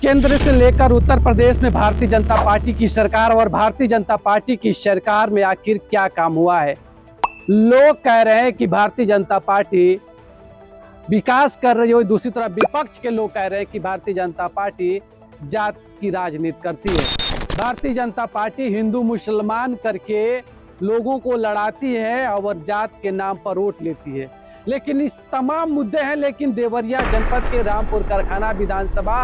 केंद्र से लेकर उत्तर प्रदेश में भारतीय जनता पार्टी की सरकार और भारतीय जनता पार्टी की सरकार में आखिर क्या काम हुआ है। लोग कह रहे हैं कि भारतीय जनता पार्टी विकास कर रही हो, दूसरी तरफ विपक्ष के लोग कह रहे हैं कि भारतीय जनता पार्टी जात की राजनीति करती है। भारतीय जनता पार्टी हिंदू मुसलमान करके लोगों को लड़ाती है और जात के नाम पर वोट लेती है। लेकिन इस तमाम मुद्दे हैं, लेकिन देवरिया जनपद के रामपुर कारखाना विधानसभा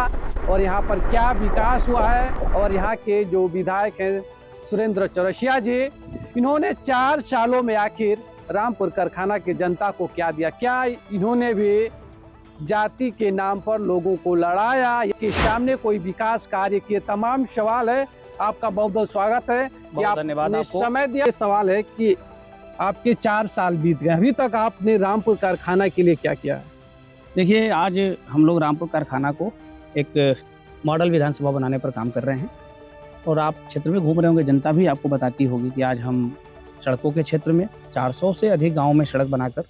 और यहाँ पर क्या विकास हुआ है और यहाँ के जो विधायक हैं सुरेंद्र चौरसिया जी, इन्होंने 4 सालों में आखिर रामपुर कारखाना की जनता को क्या दिया, क्या इन्होंने भी जाति के नाम पर लोगों को लड़ाया, कि सामने कोई विकास कार्य किए, तमाम सवाल है। आपका बहुत बहुत स्वागत है कि आपने समय दिया। सवाल है कि आपके 4 साल बीत गए, अभी तक आपने रामपुर कारखाना के लिए क्या किया? देखिए, आज हम लोग रामपुर कारखाना को एक मॉडल विधानसभा बनाने पर काम कर रहे हैं और आप क्षेत्र में घूम रहे होंगे, जनता भी आपको बताती होगी कि आज हम सड़कों के क्षेत्र में 400 से अधिक गांवों में सड़क बनाकर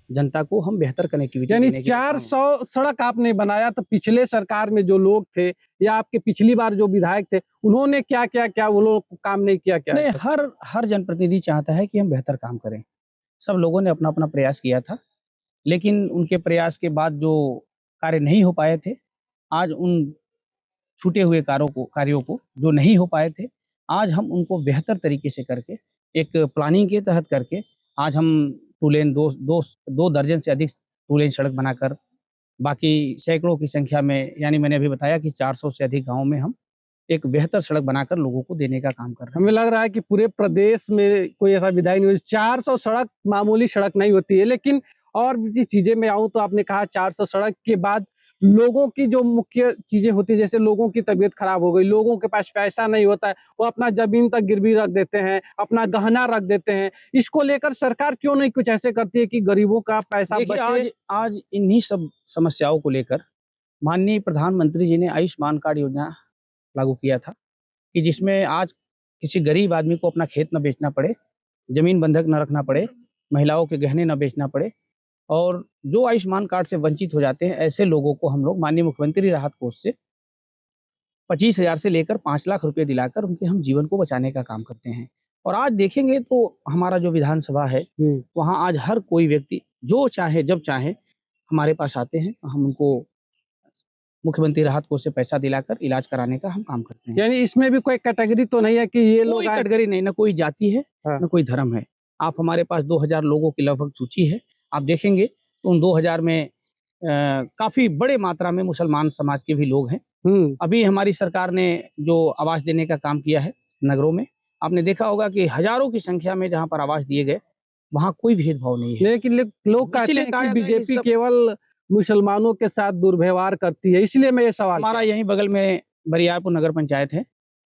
जनता को हम बेहतर कनेक्टिविटी यानी 400 सड़क आपने बनाया। तो पिछले सरकार में जो लोग थे या आपके पिछली बार जो विधायक थे, उन्होंने क्या वो लोग काम नहीं किया? क्या नहीं, हर जनप्रतिनिधि चाहता है कि हम बेहतर काम करें। सब लोगों ने अपना अपना प्रयास किया था, लेकिन उनके प्रयास के बाद जो कार्य नहीं हो पाए थे, आज उन छूटे हुए कार्यों को जो नहीं हो पाए थे, आज हम उनको बेहतर तरीके से करके एक प्लानिंग के तहत करके आज हम 2 लेन 2 दर्जन से अधिक 2 लेन सड़क बनाकर बाकी सैकड़ों की संख्या में, यानी मैंने अभी बताया कि 400 से अधिक गाँवों में हम एक बेहतर सड़क बनाकर लोगों को देने का काम कर रहे हैं। हमें लग रहा है कि पूरे प्रदेश में कोई ऐसा विधायक नहीं, 400 सड़क मामूली सड़क नहीं होती है। लेकिन और भी चीजें में आऊं तो आपने कहा 400 सड़क के बाद लोगों की जो मुख्य चीजें होती है, जैसे लोगों की तबीयत खराब हो गई, लोगों के पास पैसा नहीं होता है, वो अपना जमीन तक गिरवी रख देते हैं, अपना गहना रख देते हैं। इसको लेकर सरकार क्यों नहीं कुछ ऐसे करती है कि गरीबों का पैसा बचे? आज इन्हीं सब समस्याओं को लेकर माननीय प्रधानमंत्री जी ने आयुष्मान कार्ड योजना लागू किया था कि जिसमें आज किसी गरीब आदमी को अपना खेत न बेचना पड़े, जमीन बंधक न रखना पड़े, महिलाओं के गहने न बेचना पड़े, और जो आयुष्मान कार्ड से वंचित हो जाते हैं ऐसे लोगों को हम लोग माननीय मुख्यमंत्री राहत कोष से 25,000 से लेकर 5 लाख रुपए दिलाकर उनके हम जीवन को बचाने का काम करते हैं। और आज देखेंगे तो हमारा जो विधानसभा है, वहाँ आज हर कोई व्यक्ति जो चाहे जब चाहे हमारे पास आते हैं, हम उनको मुख्यमंत्री राहत कोष से पैसा दिलाकर इलाज कराने का हम काम करते हैं। यानी इसमें भी कोई कैटेगरी तो नहीं है कि ये लोग? कोई कैटेगरी नहीं, ना कोई जाति है, न कोई धर्म है। आप हमारे पास 2000 लोगों की लगभग सूची है। आप देखेंगे तो उन 2000 में काफी बड़े मात्रा में मुसलमान समाज के भी लोग हैं। अभी हमारी सरकार ने जो आवास देने का काम किया है नगरों में, आपने देखा होगा कि हजारों की संख्या में जहाँ पर आवास दिए गए, वहाँ कोई भेदभाव नहीं है। लेकिन लोग कहते हैं कि बीजेपी केवल मुसलमानों के साथ दुर्व्यवहार करती है, इसलिए मैं ये सवाल। हमारा यहीं बगल में बरियारपुर नगर पंचायत है,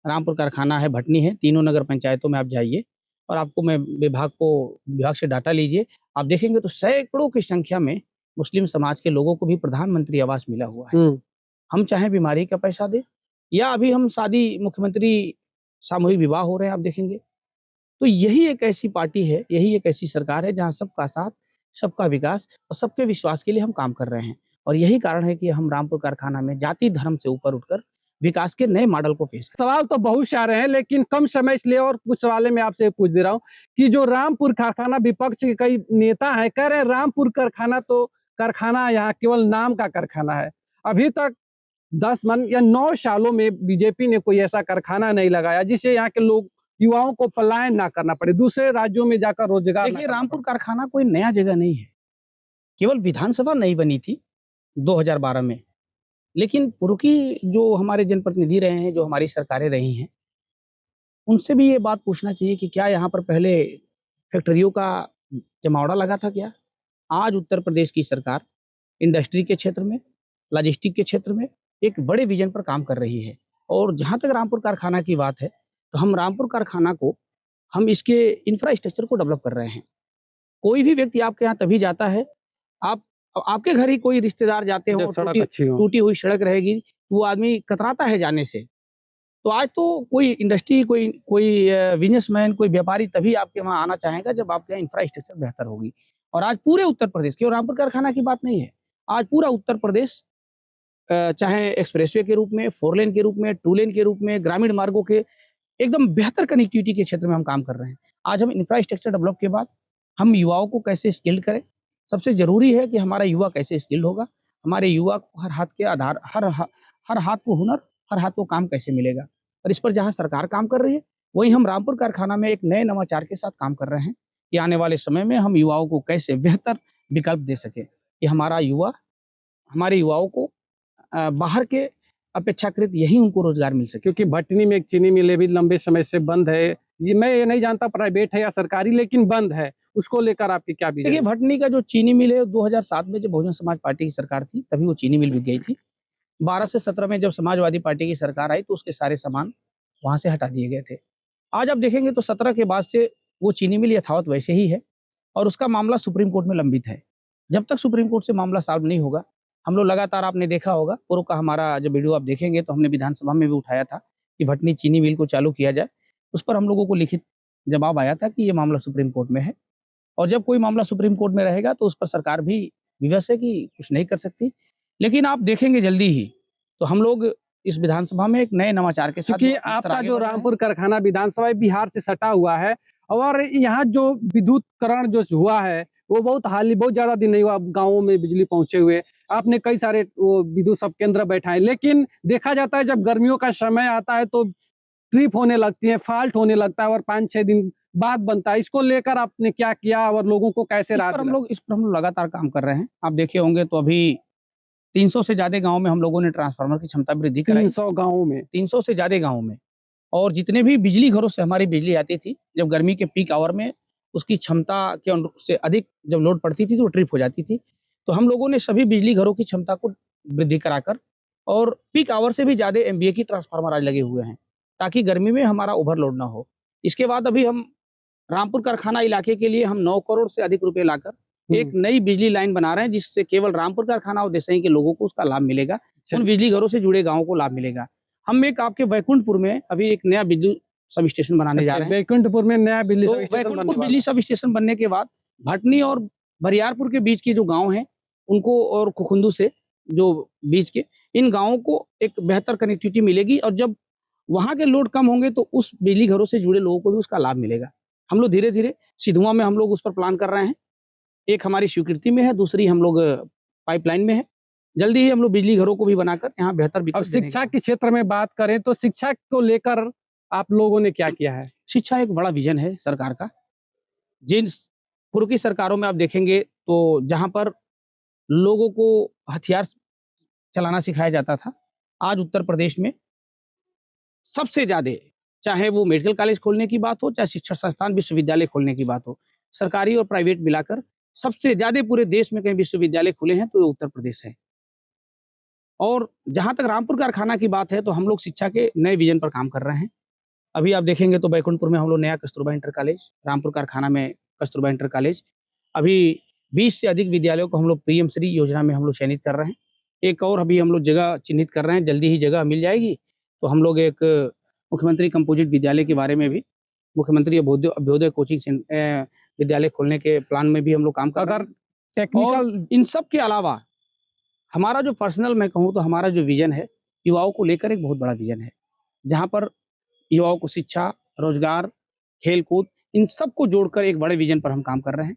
रामपुर कारखाना है, भटनी है, तीनों नगर पंचायतों में आप जाइए और आपको मैं विभाग से डाटा लीजिए। आप देखेंगे तो सैकड़ों की संख्या में मुस्लिम समाज के लोगों को भी प्रधानमंत्री आवास मिला हुआ है। हम चाहे बीमारी का पैसा दे या अभी हम शादी, मुख्यमंत्री सामूहिक विवाह हो रहे हैं, आप देखेंगे तो यही एक ऐसी पार्टी है, यही एक ऐसी सरकार है जहाँ सबका साथ, सबका विकास और सबके विश्वास के लिए हम काम कर रहे हैं। और यही कारण है कि हम रामपुर कारखाना में जाति धर्म से ऊपर उठकर विकास के नए मॉडल को पेश कर। सवाल तो बहुत सारे हैं, लेकिन कम समय इसलिए और कुछ सवाल मैं आपसे पूछ दे रहा हूँ कि जो रामपुर कारखाना, विपक्ष के कई नेता हैं कह रहे हैं रामपुर कारखाना तो कारखाना यहाँ केवल नाम का कारखाना है। अभी तक 10 या 9 सालों में बीजेपी ने कोई ऐसा कारखाना नहीं लगाया जिससे यहाँ के लोग, युवाओं को पलायन ना करना पड़े, दूसरे राज्यों में जाकर रोजगार। देखिए, रामपुर कारखाना कोई नया जगह नहीं है, केवल विधानसभा नई बनी थी 2012 में, लेकिन पूर्व की जो हमारे जनप्रतिनिधि रहे हैं, जो हमारी सरकारें रही हैं, उनसे भी ये बात पूछना चाहिए कि क्या यहाँ पर पहले फैक्ट्रियों का जमावड़ा लगा था क्या? आज उत्तर प्रदेश की सरकार इंडस्ट्री के क्षेत्र में, लॉजिस्टिक के क्षेत्र में एक बड़े विजन पर काम कर रही है। और जहाँ तक रामपुर कारखाना की बात है, तो हम रामपुर कारखाना को, हम इसके इंफ्रास्ट्रक्चर को डेवलप कर रहे हैं। कोई भी व्यक्ति आपके यहाँ तभी जाता है, आपके घर ही कोई रिश्तेदार जाते हो, टूटी हुई सड़क रहेगी, वो आदमी कतराता है जाने से। तो आज तो कोई इंडस्ट्री, कोई बिजनेसमैन, कोई व्यापारी तभी आपके वहाँ आना चाहेगा जब आपके यहाँ इंफ्रास्ट्रक्चर बेहतर होगी। और आज पूरे उत्तर प्रदेश, केवल रामपुर कारखाना की बात नहीं है, आज पूरा उत्तर प्रदेश चाहे एक्सप्रेसवे के रूप में, 4 लेन के रूप में, 2 लेन के रूप में, ग्रामीण मार्गों के एकदम बेहतर कनेक्टिविटी के क्षेत्र में हम काम कर रहे हैं। आज हम इंफ्रास्ट्रक्चर डेवलप के बाद हम युवाओं को कैसे स्किल्ड करें, सबसे ज़रूरी है कि हमारा युवा कैसे स्किल्ड होगा, हमारे युवा को हर हाथ को हुनर, हर हाथ को काम कैसे मिलेगा। और इस पर जहाँ सरकार काम कर रही है, वहीं हम रामपुर कारखाना में एक नए नवाचार के साथ काम कर रहे हैं कि आने वाले समय में हम युवाओं को कैसे बेहतर विकल्प दे सकें कि हमारे युवाओं को बाहर के अपेक्षाकृत यहीं उनको रोजगार मिल सके। क्योंकि भटनी में एक चीनी मिल भी लंबे समय से बंद है। मैं ये नहीं जानता प्राइवेट है या सरकारी, लेकिन बंद है। उसको लेकर आपकी क्या विजन देखिए, है? भटनी का जो चीनी मिल है 2007 में जब बहुजन समाज पार्टी की सरकार थी तभी वो चीनी मिल बिक गई थी। 12 से 17 में जब समाजवादी पार्टी की सरकार आई तो उसके सारे सामान वहाँ से हटा दिए गए थे। आज आप देखेंगे तो 17 के बाद से वो चीनी मिल यथावत वैसे ही है और उसका मामला सुप्रीम कोर्ट में लंबित है। जब तक सुप्रीम कोर्ट से मामला सॉल्व नहीं होगा, हम लोग लगातार, आपने देखा होगा, पूर्व का हमारा जब वीडियो आप देखेंगे तो हमने विधानसभा में भी उठाया था कि भटनी चीनी मिल को चालू किया जाए। उस पर हम लोगों को लिखित जवाब आया था कि ये मामला सुप्रीम कोर्ट में है और जब कोई मामला सुप्रीम कोर्ट में रहेगा तो उस पर सरकार भी विवश है कि कुछ नहीं कर सकती। लेकिन आप देखेंगे जल्दी ही तो हम लोग इस विधानसभा में एक नए नवाचार के साथ क्योंकि इस तरह आपका आगे जो बढ़ रहे हैं। रामपुर कारखाना विधानसभा बिहार से सटा हुआ है और यहाँ जो विद्युतकरण जो हुआ है वो बहुत ज्यादा दिन नहीं हुआ गाँवों में बिजली पहुंचे हुए। आपने कई सारे वो विद्युत सब केंद्र बैठाए, लेकिन देखा जाता है जब गर्मियों का समय आता है तो ट्रिप होने लगती है, फॉल्ट होने लगता है और 5-6 दिन बाद बनता है। इसको लेकर आपने क्या किया और लोगों को कैसे राहत दिलाई? इस पर हम लोग लगातार काम कर रहे हैं। आप देखे होंगे तो अभी 300 से ज़्यादा गाँव में हम लोगों ने ट्रांसफार्मर की क्षमता वृद्धि कराई। 300 गाँवों में 300 से ज़्यादा गाँव में। और जितने भी बिजली घरों से हमारी बिजली आती थी, जब गर्मी के पीक आवर में उसकी क्षमता के से अधिक जब लोड पड़ती थी तो वो ट्रिप हो जाती थी। तो हम लोगों ने सभी बिजली घरों की क्षमता को वृद्धि कराकर और पीक आवर से भी ज़्यादा एमवीए की ट्रांसफार्मर आज लगे हुए हैं, ताकि गर्मी में हमारा ओवरलोड ना हो। इसके बाद अभी हम रामपुर कारखाना इलाके के लिए हम 9 करोड़ से अधिक रुपए लाकर एक नई बिजली लाइन बना रहे हैं, जिससे केवल रामपुर कारखाना और देसई के लोगों को उसका लाभ मिलेगा। उन बिजली घरों से जुड़े गाँवों को लाभ मिलेगा। हम एक आपके बैकुंठपुर में अभी एक नया विद्युत सब स्टेशन बनाने जा रहे हैं। बैकुंठपुर में नया बिजली तो सब स्टेशन बनने बैकुंठपुर वाला बिजली सब स्टेशन बनने के बाद भटनी और बरियारपुर के बीच के जो गाँव हैं, उनको और खुखुंदू से जो बीच के, इन गाँवों को एक बेहतर कनेक्टिविटी मिलेगी और जब वहाँ के लोड कम होंगे तो उस बिजली घरों से जुड़े लोगों को भी उसका लाभ मिलेगा। हम लोग धीरे-धीरे सिधुआ में हम लोग उस पर प्लान कर रहे हैं। एक हमारी स्वीकृति में है, दूसरी हम लोग पाइपलाइन में है। जल्दी ही हम लोग बिजली घरों को भी बनाकर यहाँ बेहतर अब विकल्प देने शिक्षा का। के क्षेत्र में बात करें तो शिक्षा को लेकर आप लोगों ने क्या किया है? शिक्षा एक बड़ा विजन है सरकार का। जिन पूर्व की सरकारों में आप देखेंगे तो जहाँ पर लोगों को हथियार चलाना सिखाया जाता था, आज उत्तर प्रदेश में सबसे ज़्यादा, चाहे वो मेडिकल कॉलेज खोलने की बात हो, चाहे शिक्षण संस्थान विश्वविद्यालय खोलने की बात हो, सरकारी और प्राइवेट मिलाकर सबसे ज़्यादा पूरे देश में कहीं विश्वविद्यालय खुले हैं तो ये उत्तर प्रदेश है। और जहाँ तक रामपुर कारखाना की बात है तो हम लोग शिक्षा के नए विजन पर काम कर रहे हैं। अभी आप देखेंगे तो बैकुंठपुर में हम लोग नया कस्तूरबा इंटर कॉलेज, रामपुर कारखाना में कस्तूरबा इंटर कॉलेज, अभी 20 से अधिक विद्यालयों को हम लोग पीएम श्री योजना में हम लोग चयनित कर रहे हैं। एक और अभी हम लोग जगह चिन्हित कर रहे हैं, जल्दी ही जगह मिल जाएगी तो हम लोग एक मुख्यमंत्री कंपोजिट विद्यालय के बारे में भी, मुख्यमंत्री अभ्योदय कोचिंग विद्यालय खोलने के प्लान में भी हम लोग काम कर रहे हैं। टेक्निकल इन सब के अलावा हमारा जो पर्सनल मैं कहूँ तो हमारा जो विजन है, युवाओं को लेकर एक बहुत बड़ा विजन है, जहाँ पर युवाओं को शिक्षा, रोजगार, खेल-कूद, इन सबको जोड़कर एक बड़े विजन पर हम काम कर रहे हैं।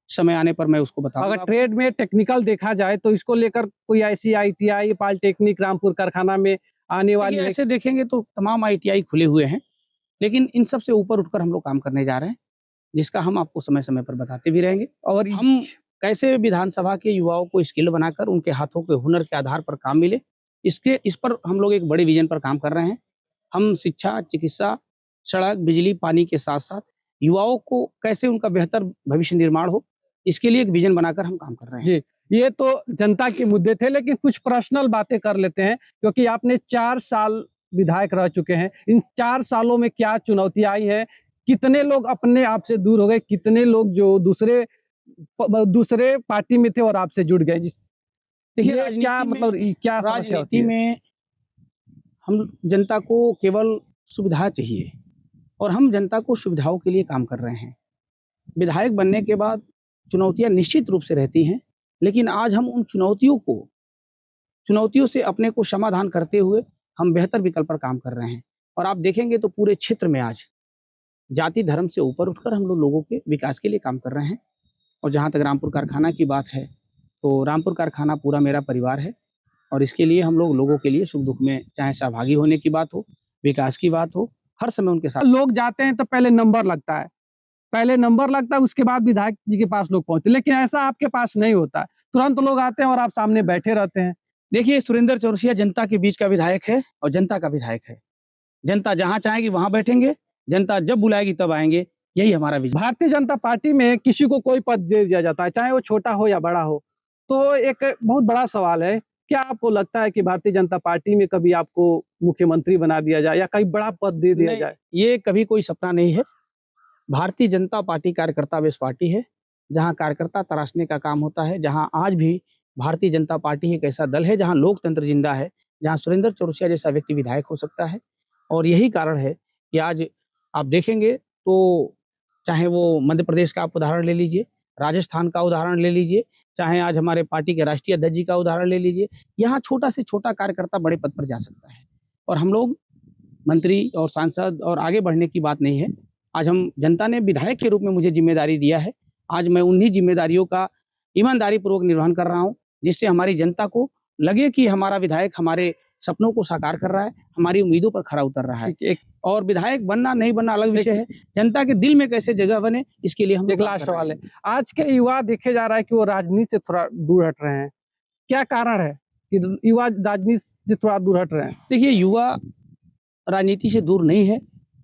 समय आने पर मैं उसको बताऊँगा। अगर ट्रेड में टेक्निकल देखा जाए तो इसको लेकर कोई ऐसी आईटीआई, पॉलिटेक्निक रामपुर कारखाना में आने वाली है? ऐसे देखेंगे तो तमाम आईटीआई खुले हुए हैं, लेकिन इन सब से ऊपर उठकर हम लोग काम करने जा रहे हैं, जिसका हम आपको समय-समय पर बताते भी रहेंगे। और हम कैसे विधानसभा के युवाओं को स्किल बनाकर उनके हाथों के हुनर के आधार पर काम मिले, इस पर हम लोग एक बड़े विजन पर काम कर रहे हैं। हम शिक्षा, चिकित्सा, सड़क, बिजली, पानी के साथ-साथ युवाओं को कैसे उनका बेहतर भविष्य निर्माण हो, इसके लिए एक विजन बनाकर हम काम कर रहे हैं। जी, ये तो जनता के मुद्दे थे, लेकिन कुछ पर्सनल बातें कर लेते हैं, क्योंकि आपने 4 साल विधायक रह चुके हैं। इन 4 सालों में क्या चुनौतियाँ आई हैं? कितने लोग अपने आप से दूर हो गए? कितने लोग जो दूसरे पार्टी में थे और आपसे जुड़ गए? देखिए, ये क्या मतलब क्या समस्या होती राजनीति है? में हम जनता को केवल सुविधा चाहिए और हम जनता को सुविधाओं के लिए काम कर रहे हैं। विधायक बनने के बाद चुनौतियाँ निश्चित रूप से रहती हैं, लेकिन आज हम उन चुनौतियों को चुनौतियों से अपने को समाधान करते हुए हम बेहतर विकल्प पर काम कर रहे हैं। और आप देखेंगे तो पूरे क्षेत्र में आज जाति धर्म से ऊपर उठकर हम लोगों के विकास के लिए काम कर रहे हैं। और जहाँ तक रामपुर कारखाना की बात है, तो रामपुर कारखाना पूरा मेरा परिवार है और इसके लिए हम लोगों के लिए सुख दुख में चाहे सहभागी होने की बात हो, विकास की बात हो, हर समय उनके साथ। लोग जाते हैं तो पहले नंबर लगता है, उसके बाद विधायक जी के पास लोग पहुंचते, लेकिन ऐसा आपके पास नहीं होता है। तुरंत लोग आते हैं और आप सामने बैठे रहते हैं। देखिए, सुरेंद्र चौरसिया जनता के बीच का विधायक है और जनता का विधायक है। जनता जहाँ चाहेगी वहाँ बैठेंगे, जनता जब बुलाएगी तब आएंगे, यही हमारा विजन। भारतीय जनता पार्टी में किसी को कोई पद दे दिया जाता है, चाहे वो छोटा हो या बड़ा हो, तो एक बहुत बड़ा सवाल है, क्या आपको लगता है कि भारतीय जनता पार्टी में कभी आपको मुख्यमंत्री बना दिया जाए या कहीं बड़ा पद दे दिया जाए? ये कभी कोई सपना नहीं है। भारतीय जनता पार्टी कार्यकर्ता बेस पार्टी है, जहाँ कार्यकर्ता तराशने का काम होता है, जहाँ आज भी भारतीय जनता पार्टी एक ऐसा दल है जहाँ लोकतंत्र जिंदा है, जहाँ सुरेंद्र चौरसिया जैसा व्यक्ति विधायक हो सकता है। और यही कारण है कि आज आप देखेंगे तो चाहे वो मध्य प्रदेश का आप उदाहरण ले लीजिए, राजस्थान का उदाहरण ले लीजिए, चाहे आज हमारे पार्टी के राष्ट्रीय अध्यक्ष जी का उदाहरण ले लीजिए, यहाँ छोटा से छोटा कार्यकर्ता बड़े पद पर जा सकता है। और हम लोग मंत्री और सांसद और आगे बढ़ने की बात नहीं है। आज हम जनता ने विधायक के रूप में मुझे जिम्मेदारी दिया है। आज मैं उन्हीं जिम्मेदारियों का ईमानदारी पूर्वक निर्वहन कर रहा हूँ, जिससे हमारी जनता को लगे कि हमारा विधायक हमारे सपनों को साकार कर रहा है, हमारी उम्मीदों पर खरा उतर रहा है। एक और विधायक बनना नहीं बनना अलग विषय है, जनता के दिल में कैसे जगह बने इसके लिए हम एक लास्ट सवाल है, आज के युवा देखे जा रहा है कि वो राजनीति से थोड़ा दूर हट रहे हैं, क्या कारण है कि युवा राजनीति से थोड़ा दूर हट रहे हैं? देखिए, युवा राजनीति से दूर नहीं है।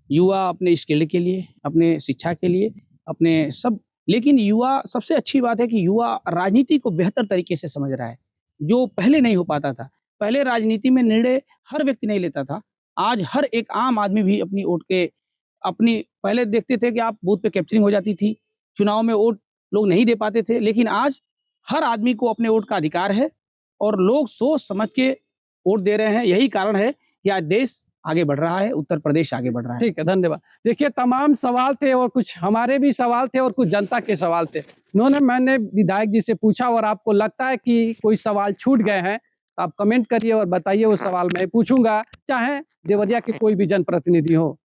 युवा अपने स्किल के लिए, अपने शिक्षा के लिए, अपने सब, लेकिन युवा सबसे अच्छी बात है कि युवा राजनीति को बेहतर तरीके से समझ रहा है, जो पहले नहीं हो पाता था। पहले राजनीति में निर्णय हर व्यक्ति नहीं लेता था। आज हर एक आम आदमी भी अपनी वोट के अपनी पहले देखते थे कि आप बूथ पे कैप्चरिंग हो जाती थी, चुनाव में वोट लोग नहीं दे पाते थे, लेकिन आज हर आदमी को अपने वोट का अधिकार है और लोग सोच समझ के वोट दे रहे हैं। यही कारण है कि आज देश आगे बढ़ रहा है, उत्तर प्रदेश आगे बढ़ रहा है। ठीक है, धन्यवाद। देखिए, तमाम सवाल थे और कुछ हमारे भी सवाल थे और कुछ जनता के सवाल थे। मैंने विधायक जी से पूछा और आपको लगता है कि कोई सवाल छूट गए हैं, आप कमेंट करिए और बताइए, वो सवाल मैं पूछूंगा, चाहे देवरिया के कोई भी जनप्रतिनिधि हो।